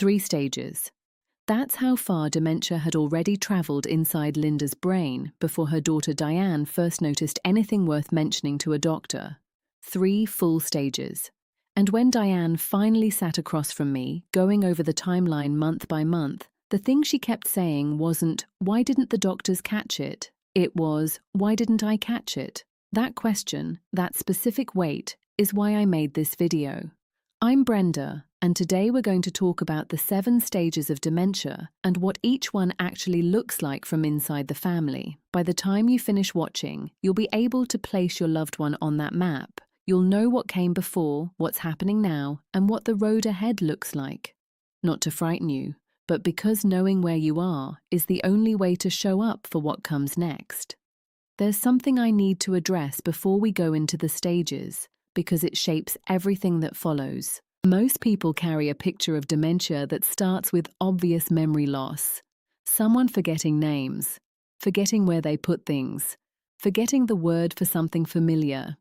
3 stages. That's how far dementia had already traveled inside Linda's brain before her daughter Diane first noticed anything worth mentioning to a doctor. 3 full stages. And when Diane finally sat across from me, going over the timeline month by month, the thing she kept saying wasn't, "Why didn't the doctors catch it?" It was, "Why didn't I catch it?" That question, that specific wait, is why I made this video. I'm Brenda, and today we're going to talk about the 7 stages of dementia and what each one actually looks like from inside the family. By the time you finish watching, you'll be able to place your loved one on that map. You'll know what came before, what's happening now, and what the road ahead looks like. Not to frighten you, but because knowing where you are is the only way to show up for what comes next. There's something I need to address before we go into the stages, because it shapes everything that follows. Most people carry a picture of dementia that starts with obvious memory loss. Someone forgetting names, forgetting where they put things, forgetting the word for something familiar.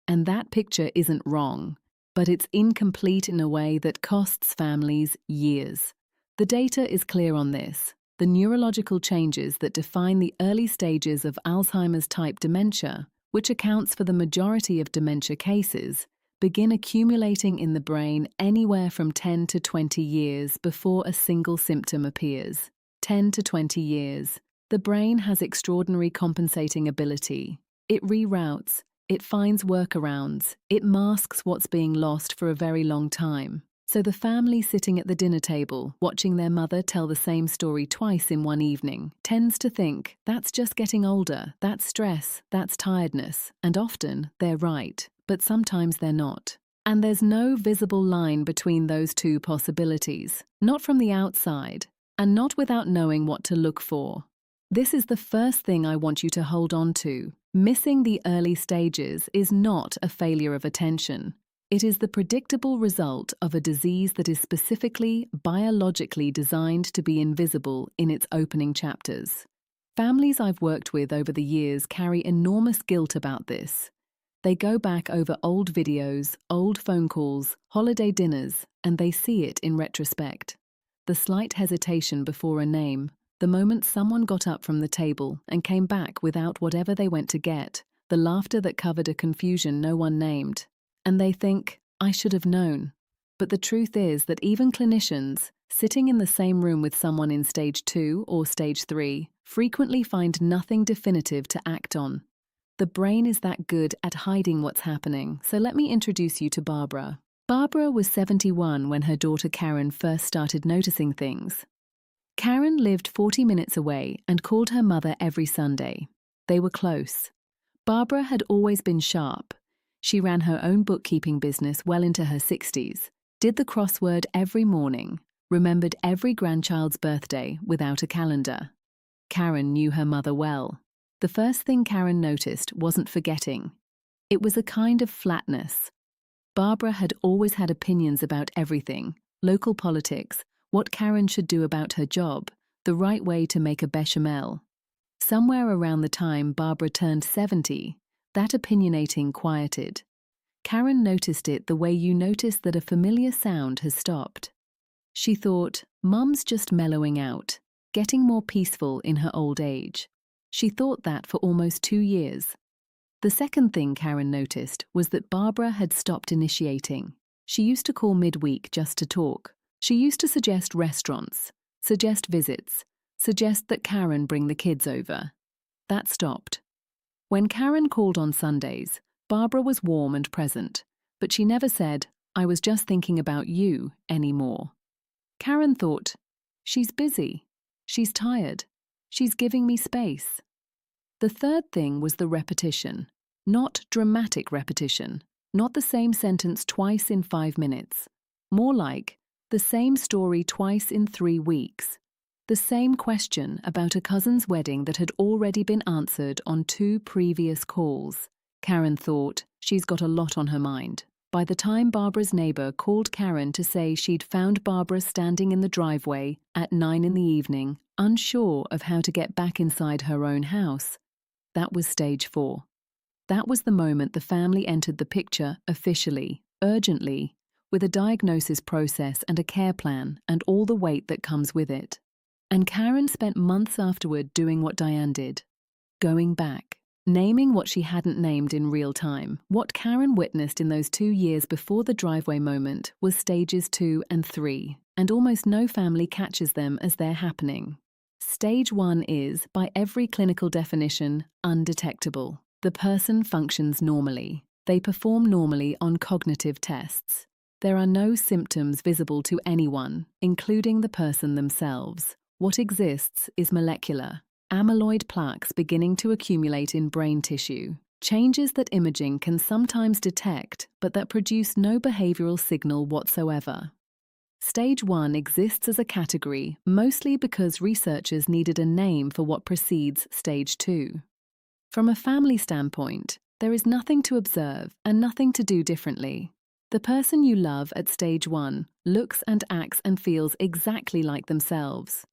And that picture isn't wrong, but it's incomplete in a way that costs families years. The data is clear on this. The neurological changes that define the early stages of Alzheimer's type dementia, which accounts for the majority of dementia cases, begin accumulating in the brain anywhere from 10 to 20 years before a single symptom appears. 10 to 20 years. The brain has extraordinary compensating ability. It reroutes, it finds workarounds, it masks what's being lost for a very long time. So the family sitting at the dinner table, watching their mother tell the same story twice in one evening, tends to think, that's just getting older, that's stress, that's tiredness, and often they're right, but sometimes they're not. And there's no visible line between those 2 possibilities, not from the outside, and not without knowing what to look for. This is the first thing I want you to hold on to. Missing the early stages is not a failure of attention. It is the predictable result of a disease that is specifically biologically designed to be invisible in its opening chapters. Families I've worked with over the years carry enormous guilt about this. They go back over old videos, old phone calls, holiday dinners, and they see it in retrospect. The slight hesitation before a name, the moment someone got up from the table and came back without whatever they went to get, the laughter that covered a confusion no one named. And they think, I should have known. But the truth is that even clinicians, sitting in the same room with someone in stage 2 or stage 3, frequently find nothing definitive to act on. The brain is that good at hiding what's happening, so let me introduce you to Barbara. Barbara was 71 when her daughter Karen first started noticing things. Karen lived 40 minutes away and called her mother every Sunday. They were close. Barbara had always been sharp. She ran her own bookkeeping business well into her 60s, did the crossword every morning, remembered every grandchild's birthday without a calendar. Karen knew her mother well. The first thing Karen noticed wasn't forgetting. It was a kind of flatness. Barbara had always had opinions about everything, local politics, what Karen should do about her job, the right way to make a bechamel. Somewhere around the time Barbara turned 70, that opinionating quieted. Karen noticed it the way you notice that a familiar sound has stopped. She thought, Mum's just mellowing out, getting more peaceful in her old age. She thought that for almost 2 years. The second thing Karen noticed was that Barbara had stopped initiating. She used to call midweek just to talk. She used to suggest restaurants, suggest visits, suggest that Karen bring the kids over. That stopped. When Karen called on Sundays, Barbara was warm and present, but she never said, I was just thinking about you, anymore. Karen thought, she's busy, she's tired, she's giving me space. The third thing was the repetition, not dramatic repetition, not the same sentence twice in 5 minutes, more like the same story twice in 3 weeks. The same question about a cousin's wedding that had already been answered on 2 previous calls. Karen thought, she's got a lot on her mind. By the time Barbara's neighbor called Karen to say she'd found Barbara standing in the driveway at 9 in the evening, unsure of how to get back inside her own house, that was stage 4. That was the moment the family entered the picture officially, urgently, with a diagnosis process and a care plan and all the weight that comes with it. And Karen spent months afterward doing what Diane did, going back, naming what she hadn't named in real time. What Karen witnessed in those 2 years before the driveway moment was stages 2 and 3, and almost no family catches them as they're happening. Stage 1 is, by every clinical definition, undetectable. The person functions normally. They perform normally on cognitive tests. There are no symptoms visible to anyone, including the person themselves. What exists is molecular. Amyloid plaques beginning to accumulate in brain tissue. Changes that imaging can sometimes detect, but that produce no behavioral signal whatsoever. Stage 1 exists as a category mostly because researchers needed a name for what precedes Stage 2. From a family standpoint, there is nothing to observe and nothing to do differently. The person you love at Stage 1 looks and acts and feels exactly like themselves.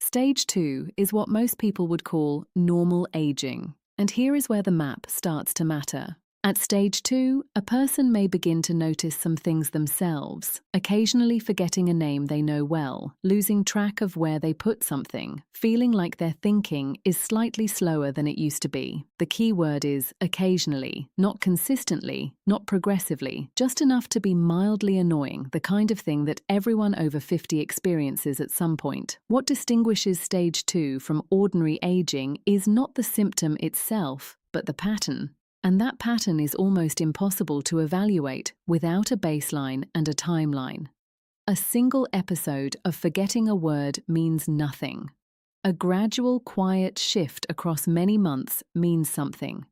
Stage 2 is what most people would call normal aging, and here is where the map starts to matter. At Stage 2, a person may begin to notice some things themselves, occasionally forgetting a name they know well, losing track of where they put something, feeling like their thinking is slightly slower than it used to be. The key word is occasionally, not consistently, not progressively, just enough to be mildly annoying, the kind of thing that everyone over 50 experiences at some point. What distinguishes Stage 2 from ordinary aging is not the symptom itself, but the pattern. And that pattern is almost impossible to evaluate without a baseline and a timeline. A single episode of forgetting a word means nothing. A gradual, quiet shift across many months means something.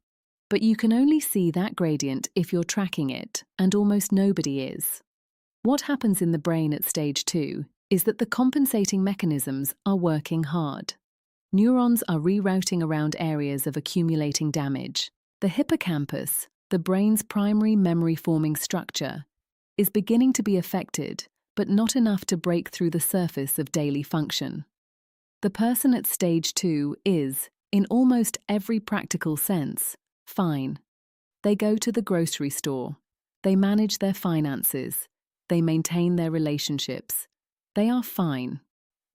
But you can only see that gradient if you're tracking it, and almost nobody is. What happens in the brain at Stage 2 is that the compensating mechanisms are working hard. Neurons are rerouting around areas of accumulating damage. The hippocampus, the brain's primary memory-forming structure, is beginning to be affected, but not enough to break through the surface of daily function. The person at Stage 2 is, in almost every practical sense, fine. They go to the grocery store. They manage their finances. They maintain their relationships. They are fine.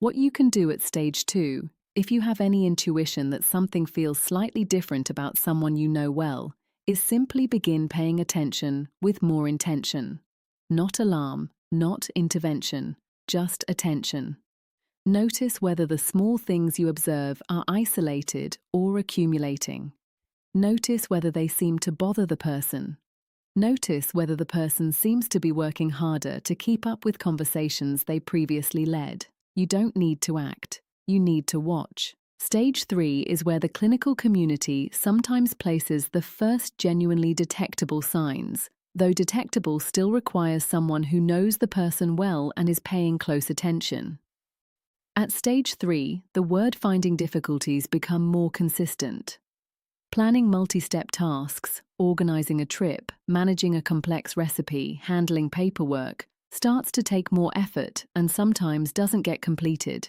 What you can do at Stage 2, if you have any intuition that something feels slightly different about someone you know well, is simply begin paying attention with more intention. Not alarm, not intervention, just attention. Notice whether the small things you observe are isolated or accumulating. Notice whether they seem to bother the person. Notice whether the person seems to be working harder to keep up with conversations they previously led. You don't need to act. You need to watch. Stage 3 is where the clinical community sometimes places the first genuinely detectable signs, though detectable still requires someone who knows the person well and is paying close attention. At Stage 3, the word-finding difficulties become more consistent. Planning multi-step tasks, organizing a trip, managing a complex recipe, handling paperwork, starts to take more effort and sometimes doesn't get completed.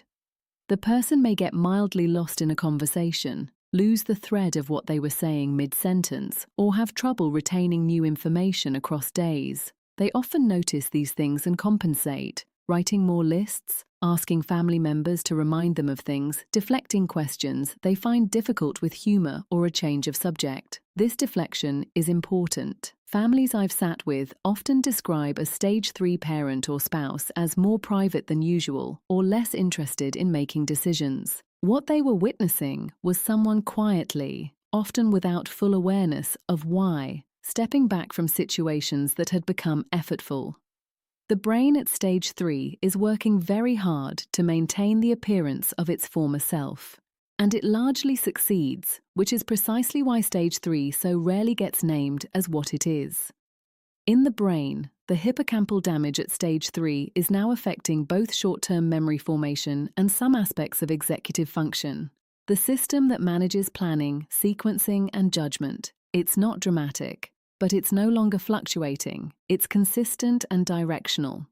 The person may get mildly lost in a conversation, lose the thread of what they were saying mid-sentence, or have trouble retaining new information across days. They often notice these things and compensate, writing more lists, asking family members to remind them of things, deflecting questions they find difficult with humor or a change of subject. This deflection is important. Families I've sat with often describe a Stage 3 parent or spouse as more private than usual or less interested in making decisions. What they were witnessing was someone quietly, often without full awareness of why, stepping back from situations that had become effortful. The brain at Stage 3 is working very hard to maintain the appearance of its former self. And it largely succeeds, which is precisely why Stage 3 so rarely gets named as what it is. In the brain, the hippocampal damage at Stage 3 is now affecting both short-term memory formation and some aspects of executive function. The system that manages planning, sequencing, and judgment. It's not dramatic, but it's no longer fluctuating. It's consistent and directional.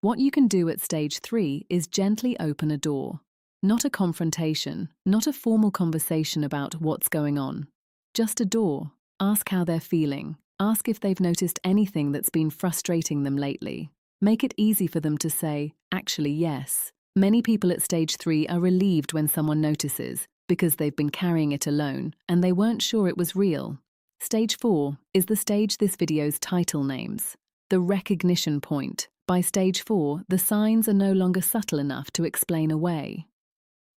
What you can do at Stage 3 is gently open a door. Not a confrontation, not a formal conversation about what's going on. Just a door. Ask how they're feeling. Ask if they've noticed anything that's been frustrating them lately. Make it easy for them to say, actually, yes. Many people at stage 3 are relieved when someone notices, because they've been carrying it alone and they weren't sure it was real. Stage 4 is the stage this video's title names, the recognition point. By stage 4, the signs are no longer subtle enough to explain away.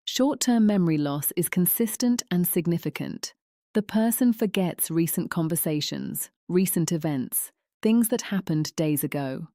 Short-term memory loss is consistent and significant. The person forgets recent conversations, recent events, things that happened days ago.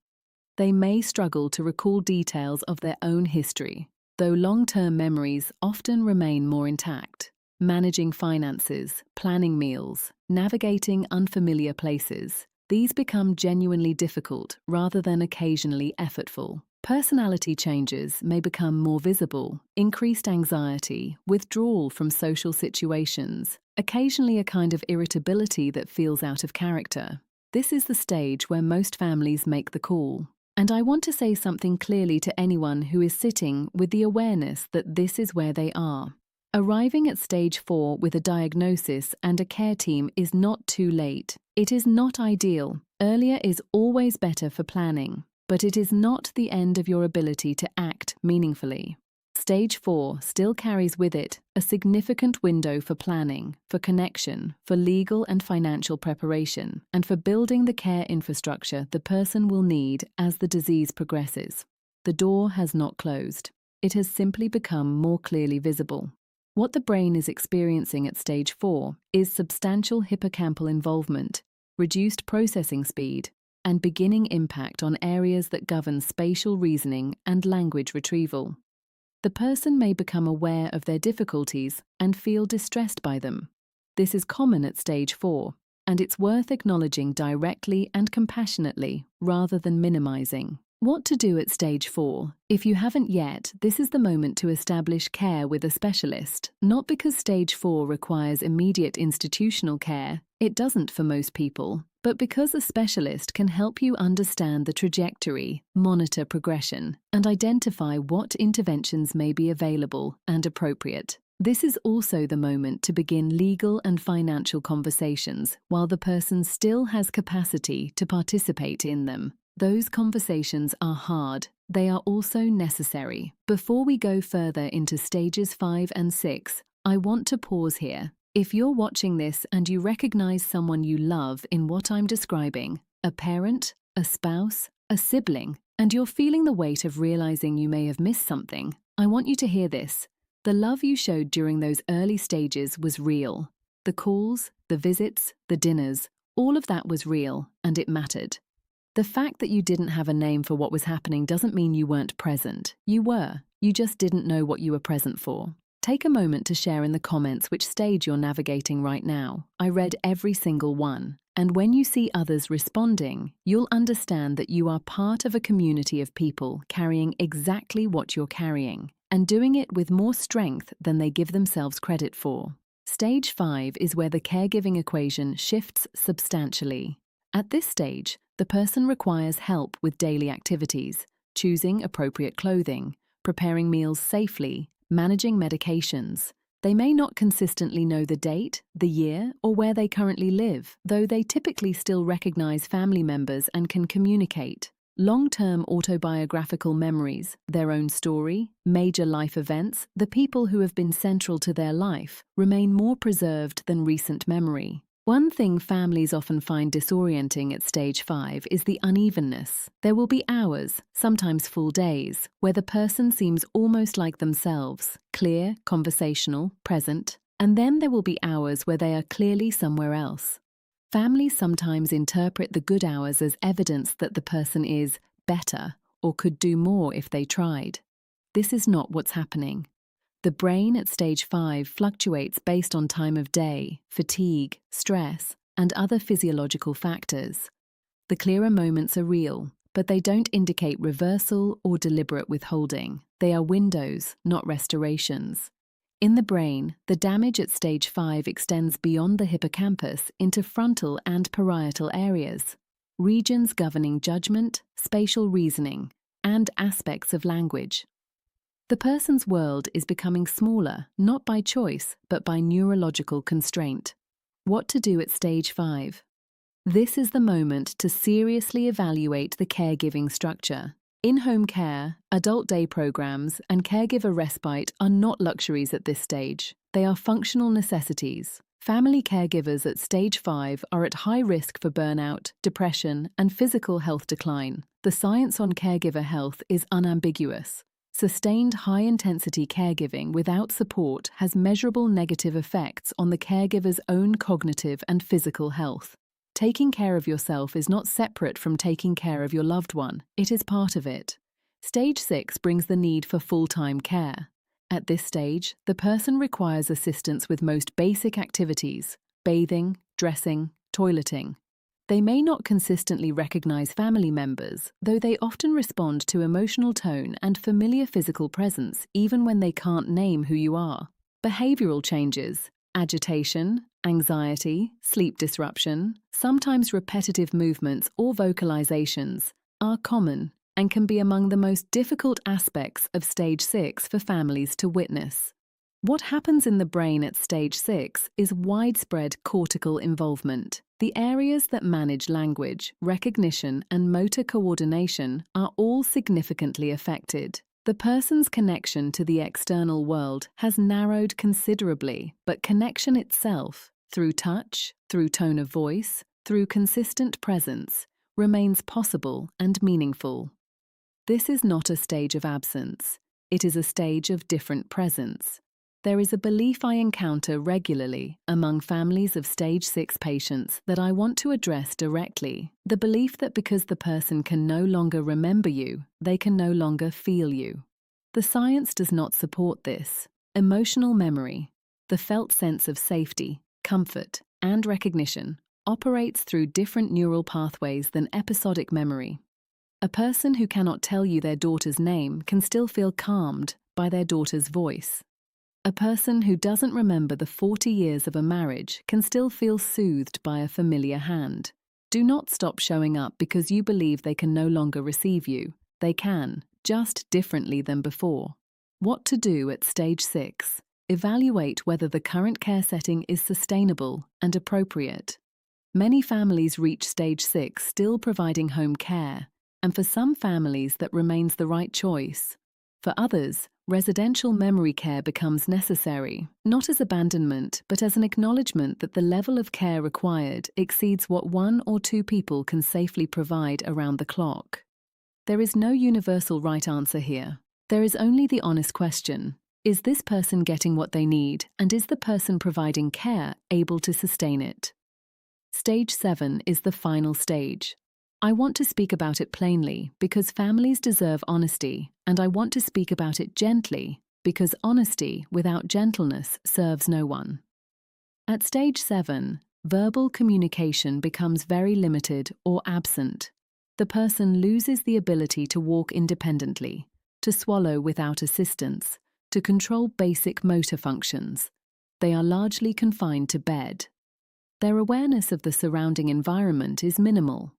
They may struggle to recall details of their own history, though long-term memories often remain more intact. Managing finances, planning meals, navigating unfamiliar places, these become genuinely difficult rather than occasionally effortful. Personality changes may become more visible, increased anxiety, withdrawal from social situations, occasionally a kind of irritability that feels out of character. This is the stage where most families make the call. And I want to say something clearly to anyone who is sitting with the awareness that this is where they are. Arriving at stage 4 with a diagnosis and a care team is not too late. It is not ideal. Earlier is always better for planning, but it is not the end of your ability to act meaningfully. Stage 4 still carries with it a significant window for planning, for connection, for legal and financial preparation, and for building the care infrastructure the person will need as the disease progresses. The door has not closed. It has simply become more clearly visible. What the brain is experiencing at stage 4 is substantial hippocampal involvement, reduced processing speed, and beginning impact on areas that govern spatial reasoning and language retrieval. The person may become aware of their difficulties and feel distressed by them. This is common at stage 4, and it's worth acknowledging directly and compassionately rather than minimizing. What to do at stage 4? If you haven't yet, this is the moment to establish care with a specialist, not because stage 4 requires immediate institutional care, it doesn't for most people, but because a specialist can help you understand the trajectory, monitor progression, and identify what interventions may be available and appropriate. This is also the moment to begin legal and financial conversations while the person still has capacity to participate in them. Those conversations are hard. They are also necessary. Before we go further into stages 5 and 6, I want to pause here. If you're watching this and you recognize someone you love in what I'm describing, a parent, a spouse, a sibling, and you're feeling the weight of realizing you may have missed something, I want you to hear this. The love you showed during those early stages was real. The calls, the visits, the dinners, all of that was real, and it mattered. The fact that you didn't have a name for what was happening doesn't mean you weren't present. You were. You just didn't know what you were present for. Take a moment to share in the comments which stage you're navigating right now. I read every single one. And when you see others responding, you'll understand that you are part of a community of people carrying exactly what you're carrying, and doing it with more strength than they give themselves credit for. Stage 5 is where the caregiving equation shifts substantially. At this stage, the person requires help with daily activities, choosing appropriate clothing, preparing meals safely, managing medications. They may not consistently know the date, the year, or where they currently live, though they typically still recognize family members and can communicate. Long-term autobiographical memories, their own story, major life events, the people who have been central to their life, remain more preserved than recent memory. One thing families often find disorienting at stage 5 is the unevenness. There will be hours, sometimes full days, where the person seems almost like themselves, clear, conversational, present, and then there will be hours where they are clearly somewhere else. Families sometimes interpret the good hours as evidence that the person is better or could do more if they tried. This is not what's happening. The brain at stage 5 fluctuates based on time of day, fatigue, stress, and other physiological factors. The clearer moments are real, but they don't indicate reversal or deliberate withholding. They are windows, not restorations. In the brain, the damage at stage 5 extends beyond the hippocampus into frontal and parietal areas, regions governing judgment, spatial reasoning, and aspects of language. The person's world is becoming smaller, not by choice, but by neurological constraint. What to do at stage 5? This is the moment to seriously evaluate the caregiving structure. In-home care, adult day programs, and caregiver respite are not luxuries at this stage. They are functional necessities. Family caregivers at stage 5 are at high risk for burnout, depression, and physical health decline. The science on caregiver health is unambiguous. Sustained high-intensity caregiving without support has measurable negative effects on the caregiver's own cognitive and physical health. Taking care of yourself is not separate from taking care of your loved one. It is part of it. Stage 6 brings the need for full-time care. At this stage, the person requires assistance with most basic activities: bathing, dressing, toileting. They may not consistently recognize family members, though they often respond to emotional tone and familiar physical presence even when they can't name who you are. Behavioral changes, agitation, anxiety, sleep disruption, sometimes repetitive movements or vocalizations, are common and can be among the most difficult aspects of stage 6 for families to witness. What happens in the brain at stage 6 is widespread cortical involvement. The areas that manage language, recognition, and motor coordination are all significantly affected. The person's connection to the external world has narrowed considerably, but connection itself, through touch, through tone of voice, through consistent presence, remains possible and meaningful. This is not a stage of absence. It is a stage of different presence. There is a belief I encounter regularly among families of stage 6 patients that I want to address directly: the belief that because the person can no longer remember you, they can no longer feel you. The science does not support this. Emotional memory, the felt sense of safety, comfort, and recognition, operates through different neural pathways than episodic memory. A person who cannot tell you their daughter's name can still feel calmed by their daughter's voice. A person who doesn't remember the 40 years of a marriage can still feel soothed by a familiar hand. Do not stop showing up because you believe they can no longer receive you. They can, just differently than before. What to do at stage 6? Evaluate whether the current care setting is sustainable and appropriate. Many families reach stage 6 still providing home care, and for some families that remains the right choice. For others, residential memory care becomes necessary, not as abandonment, but as an acknowledgement that the level of care required exceeds what 1 or 2 people can safely provide around the clock. There is no universal right answer here. There is only the honest question: is this person getting what they need, and is the person providing care able to sustain it? Stage 7 is the final stage. I want to speak about it plainly because families deserve honesty, and I want to speak about it gently because honesty without gentleness serves no one. At stage 7, verbal communication becomes very limited or absent. The person loses the ability to walk independently, to swallow without assistance, to control basic motor functions. They are largely confined to bed. Their awareness of the surrounding environment is minimal.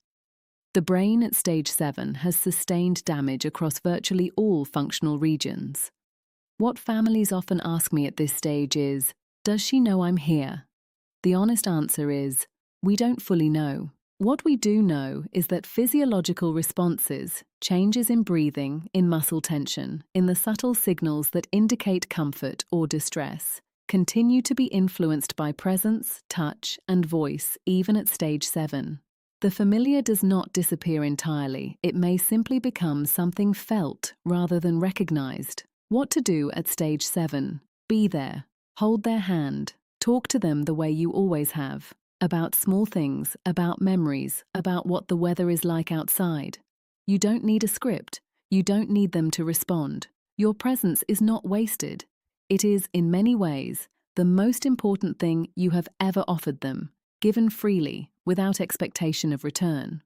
The brain at stage 7 has sustained damage across virtually all functional regions. What families often ask me at this stage is, does she know I'm here? The honest answer is, we don't fully know. What we do know is that physiological responses, changes in breathing, in muscle tension, in the subtle signals that indicate comfort or distress, continue to be influenced by presence, touch, and voice even at stage 7. The familiar does not disappear entirely. It may simply become something felt rather than recognized. What to do at stage 7? Be there. Hold their hand. Talk to them the way you always have. About small things, about memories, about what the weather is like outside. You don't need a script. You don't need them to respond. Your presence is not wasted. It is, in many ways, the most important thing you have ever offered them, given freely, without expectation of return.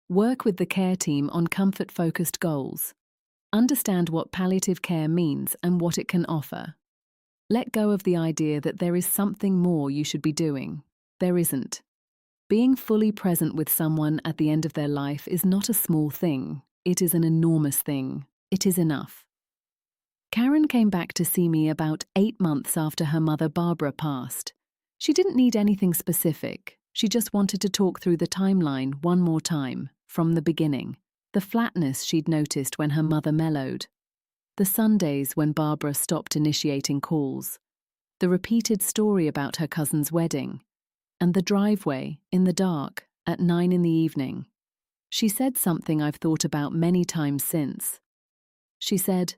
Work with the care team on comfort-focused goals. Understand what palliative care means and what it can offer. Let go of the idea that there is something more you should be doing. There isn't. Being fully present with someone at the end of their life is not a small thing. It is an enormous thing. It is enough. Karen came back to see me about 8 months after her mother Barbara passed. She didn't need anything specific. She just wanted to talk through the timeline one more time, from the beginning. The flatness she'd noticed when her mother mellowed. The Sundays when Barbara stopped initiating calls. The repeated story about her cousin's wedding. And the driveway, in the dark, at 9 in the evening. She said something I've thought about many times since. She said,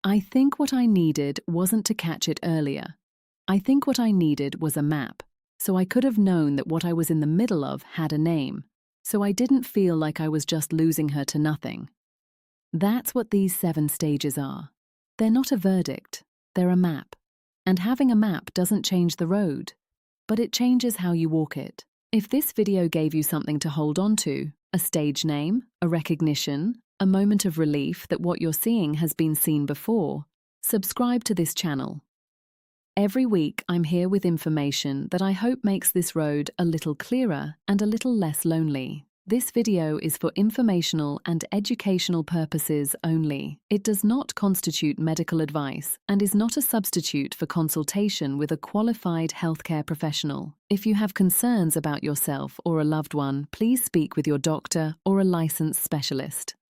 "I think what I needed wasn't to catch it earlier. I think what I needed was a map, so I could have known that what I was in the middle of had a name, so I didn't feel like I was just losing her to nothing." That's what these 7 stages are. They're not a verdict, they're a map. And having a map doesn't change the road, but it changes how you walk it. If this video gave you something to hold on to, a stage name, a recognition, a moment of relief that what you're seeing has been seen before, subscribe to this channel. Every week I'm here with information that I hope makes this road a little clearer and a little less lonely. This video is for informational and educational purposes only. It does not constitute medical advice and is not a substitute for consultation with a qualified healthcare professional. If you have concerns about yourself or a loved one, please speak with your doctor or a licensed specialist.